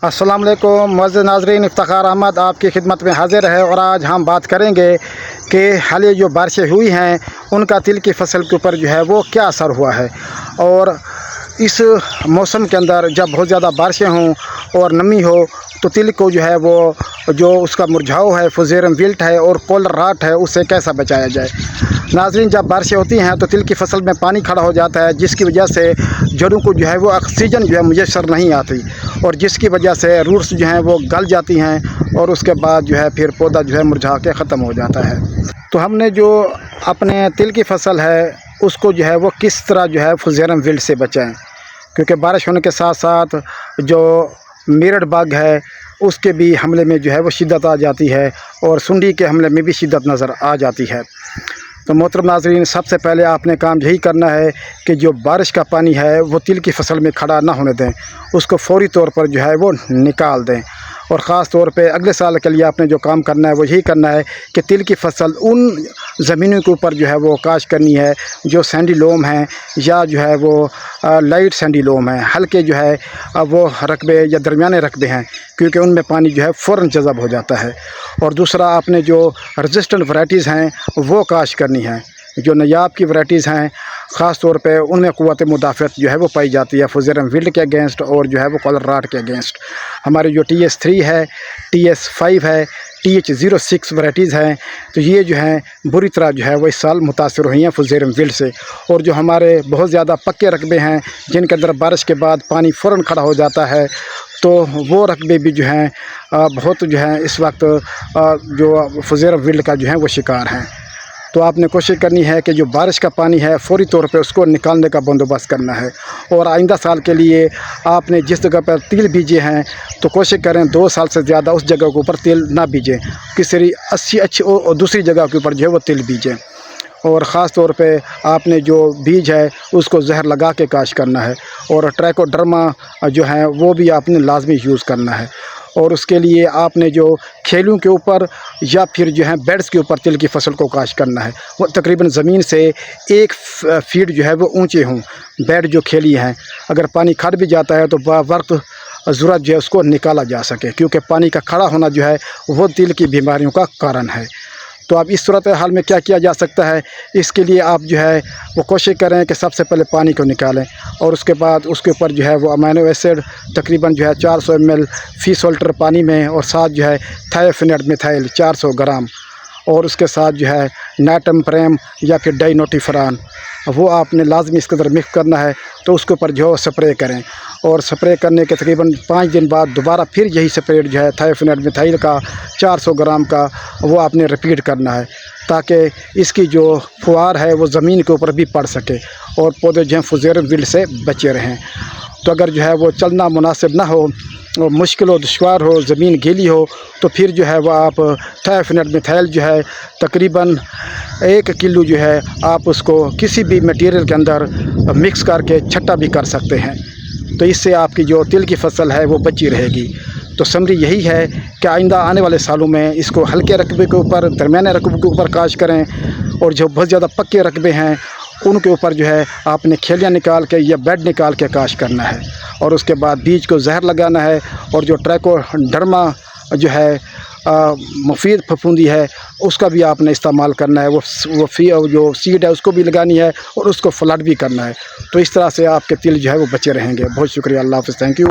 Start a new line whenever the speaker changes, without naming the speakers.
अस्सलाम वालेकुम मुअज़्ज़िज़ नाज़रीन, इफ्तिखार अहमद आपकी खिदमत में हाज़िर है। और आज हम बात करेंगे कि हालिया जो बारिशें हुई हैं उनका तिल की फसल के ऊपर जो है वो क्या असर हुआ है। और इस मौसम के अंदर जब बहुत ज़्यादा बारिशें हों और नमी हो तो तिल को जो है वो जो उसका मुरझाव है, फुज़ेरम विल्ट है और कॉलर राट है, उससे कैसा बचाया जाए। नाज़रीन, जब बारिशें होती हैं तो तिल की फसल में पानी खड़ा हो जाता है, जिसकी वजह से जड़ों को जो है वो ऑक्सीजन जो है मुयस्सर नहीं आती और जिसकी वजह से रूट्स जो हैं वो गल जाती हैं और उसके बाद जो है फिर पौधा जो है मुरझा के ख़त्म हो जाता है। तो हमने जो अपने तिल की फसल है उसको जो है वो किस तरह जो है फुज़ेरम विल्ट से बचाएं, क्योंकि बारिश होने के साथ साथ जो मेरठ बग है उसके भी हमले में जो है वो शिद्दत आ जाती है और सुंडी के हमले में भी शिद्दत नज़र आ जाती है। तो मोहतरम नाज़रीन, सबसे पहले आपने काम यही करना है कि जो बारिश का पानी है वो तिल की फसल में खड़ा ना होने दें, उसको फौरी तौर पर जो है वो निकाल दें। और ख़ास तौर पे अगले साल के लिए आपने जो काम करना है वो यही करना है कि तिल की फसल उन ज़मीनों के ऊपर जो है वो काश करनी है जो सैंडी लोम हैं या जो है वो लाइट सैंडी लोम है, हल्के जो है वो रकबे या दरमियाने रकबे हैं, क्योंकि उनमें पानी जो है फ़ौरन जज़ब हो जाता है। और दूसरा, आपने जो रेजिस्टेंट वैराइटीज़ हैं वो काश करनी है। जो नायाब की वैराइटीज़ हैं ख़ास तौर पे उनमें क़ुव्वत मुदाफ़अत जो है वो पाई जाती है फुज़ेरम विल्ट के अगेंस्ट और जो है वो कॉलर राट के अगेंस्ट। हमारी जो TS3 है, TS5 है, TH06 वैराइटीज़ हैं, तो ये जो हैं बुरी तरह जो है वो इस साल मुतासिर हुई हैं फुज़ेरम विल्ट से। और जो हमारे बहुत ज़्यादा पक्के रकबे हैं जिनके अंदर बारिश के बाद पानी फ़ौरन खड़ा हो जाता है, तो वो रकबे भी जो हैं बहुत जो है इस वक्त जो फुज़ेरम विल्ट का जो है वो शिकार हैं। तो आपने कोशिश करनी है कि जो बारिश का पानी है फ़ौरी तौर पे उसको निकालने का बंदोबस्त करना है। और आइंदा साल के लिए आपने जिस जगह पर तिल बीजे हैं तो कोशिश करें 2 साल से ज़्यादा उस जगह के ऊपर तिल ना बीजें, किसी अच्छी और दूसरी जगह के ऊपर जो है वो तिल बीजें। और ख़ास तौर पे आपने जो बीज है उसको जहर लगा के काश करना है और ट्राइकोडर्मा जो है वो भी आपने लाजमी यूज़ करना है। और उसके लिए आपने जो खेलों के ऊपर या फिर जो है बेड्स के ऊपर तिल की फसल को काश करना है, वो तकरीबन ज़मीन से 1 फीट जो है वो ऊंचे हों बेड जो खेली हैं। अगर पानी खड़ भी जाता है तो वक्त ज़रूरत जो है उसको निकाला जा सके, क्योंकि पानी का खड़ा होना जो है वो तिल की बीमारियों का कारण है। तो अब इस सूरत हाल में क्या किया जा सकता है, इसके लिए आप जो है वो कोशिश करें कि सबसे पहले पानी को निकालें और उसके बाद उसके ऊपर जो है वो अमीनो एसिड तकरीबन जो है 400 ml फ़ी सोल्टर पानी में और साथ जो है थायोफिनेट मिथाइल 400 ग्राम और उसके साथ जो है नाटम प्रेम या फिर डाइनोटिफरान वो आपने लाजमी इसके अंदर मिक्स करना है। तो उसके ऊपर जो स्प्रे करें और स्प्रे करने के तकरीबन 5 दिन बाद दोबारा फिर यही स्प्रे जो है थायोफिनेट मिथाइल का 400 ग्राम का वो आपने रिपीट करना है, ताकि इसकी जो फुहार है वो ज़मीन के ऊपर भी पड़ सके और पौधे जो हैं फुज़ेरम विल्ट से बचे रहें। तो अगर जो है वो चलना मुनासिब ना हो और मुश्किल हो, दुश्वार हो, ज़मीन गीली हो, तो फिर जो है वो आप थायोफिनेट मिथाइल जो है तकरीबन 1 किलो जो है आप उसको किसी भी मटेरियल के अंदर मिक्स करके छट्टा भी कर सकते हैं। तो इससे आपकी जो तिल की फसल है वो बची रहेगी। तो समरी यही है कि आइंदा आने वाले सालों में इसको हल्के रकबे के ऊपर, दरमियाने रकबे के ऊपर काश करें और जो बहुत ज़्यादा पक्के रकबे हैं उनके ऊपर जो है आपने खेलियाँ निकाल के या बेड निकाल के काश करना है। और उसके बाद बीज को जहर लगाना है और जो ट्राइकोडर्मा जो है मुफीद फफूंदी है उसका भी आपने इस्तेमाल करना है। वो जो सीड है उसको भी लगानी है और उसको फ्लड भी करना है। तो इस तरह से आपके तिल जो है वो बचे रहेंगे। बहुत शुक्रिया, अल्लाह हाफ़िज़, थैंक यू।